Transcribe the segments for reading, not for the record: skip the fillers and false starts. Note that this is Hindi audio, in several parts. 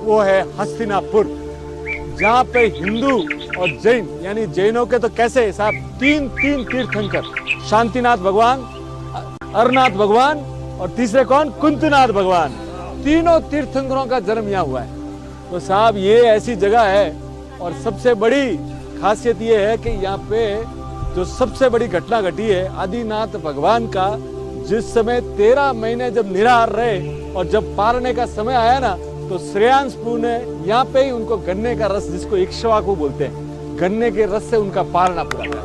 वो है हस्तिनापुर, जहाँ पे हिंदू और जैन यानी जैनों के तो कैसे साहब तीन तीर्थंकर, शांतिनाथ भगवान, अरनाथ भगवान और तीसरे कौन, कुंतनाथ भगवान, तीनों तीर्थंकरों का जन्म यहाँ हुआ है। तो साहब ये ऐसी जगह है और सबसे बड़ी खासियत ये है कि यहाँ पे जो सबसे बड़ी घटना घटी है आदिनाथ भगवान का, जिस समय 13 महीने जब निराहार रहे और जब पारने का समय आया ना, तो श्रेयांसपुर ने यहाँ पे ही उनको गन्ने का रस, जिसको इक्ष्वाकु बोलते हैं, गन्ने के रस से उनका पालना पूरा।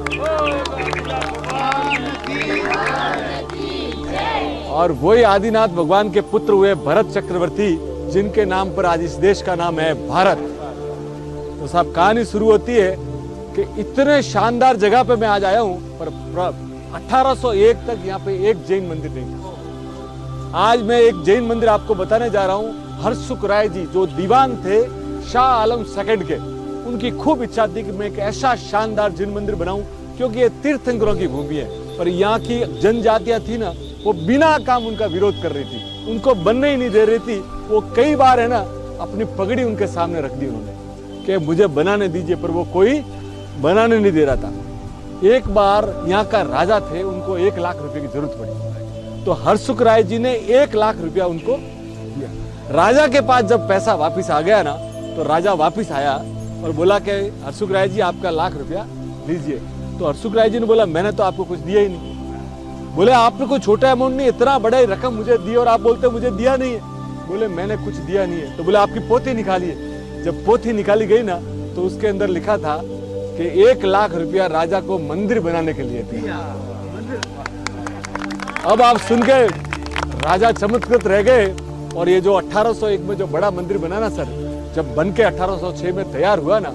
और वही आदिनाथ भगवान के पुत्र हुए भरत चक्रवर्ती, जिनके नाम पर आज इस देश का नाम है भारत। तो साहब कहानी शुरू होती है कि इतने शानदार जगह पे मैं आज आया हूँ, पर 1801 तक यहाँ पे एक जैन मंदिर नहीं था। आज मैं एक जैन मंदिर आपको बताने जा रहा हूँ। हर्षुक राय जी जो दीवान थे शाह आलम सेकंड के, उनकी खूब इच्छा थी कि मैं एक ऐसा शानदार जैन मंदिर बनाऊं, क्योंकि ये तीर्थंकरों की भूमि है। पर यहाँ की जनजातियां थी ना, वो बिना काम उनका विरोध कर रही थी, उनको बनने ही नहीं दे रही थी। वो कई बार है ना अपनी पगड़ी उनके सामने रख दी उन्होंने कि मुझे बनाने दीजिए, पर वो कोई बनाने नहीं दे रहा था। एक बार यहाँ का राजा थे, उनको 1 लाख रुपए की जरूरत पड़ी, तो हर्षुक राय जी ने 1 लाख रुपया उनको दिया। राजा के पास जब पैसा वापिस आ गया ना, तो राजा वापिस आया और बोला कि हर्षुक राय जी आपका 1 लाख रुपया लीजिए। तो हर्षुक राय जी ने बोला मैंने तो आपको कुछ दिया ही नहीं। बोले आपने कोई छोटा अमाउंट नहीं, इतना बड़ा रकम मुझे दी और आप बोलते मुझे दिया नहीं है। बोले मैंने कुछ दिया नहीं है। तो बोले आपकी पोथी निकालिए। जब पोथी निकाली गई ना, तो उसके अंदर लिखा था कि 1 लाख रुपया राजा को मंदिर बनाने के लिए दिया। अब आप सुन के राजा चमत्कृत रह गए। और ये जो 1801 में जो बड़ा मंदिर बना ना सर, जब बन के 1806 में तैयार हुआ ना,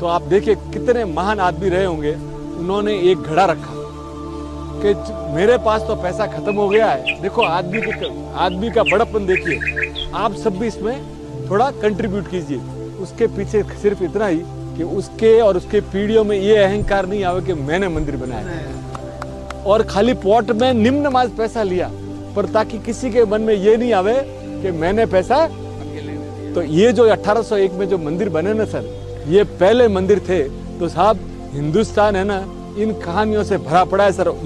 तो आप देखिए कितने महान आदमी रहे होंगे। उन्होंने एक घड़ा रखा कि मेरे पास तो पैसा खत्म हो गया है, देखो आदमी का बड़प्पन देखिए, आप सब भी इसमें थोड़ा कंट्रीब्यूट कीजिए। उसके पीछे सिर्फ इतना ही कि उसके और उसके पीढ़ियों में ये अहंकार नहीं आवे कि मैंने मंदिर बनाया। और खाली पॉट में निम्न माज पैसा लिया, पर ताकि किसी के मन में ये नहीं आवे कि मैंने पैसा। तो ये जो 1801 में जो मंदिर बने ना सर, ये पहले मंदिर थे। तो साहब हिंदुस्तान है ना इन कहानियों से भरा पड़ा है सर।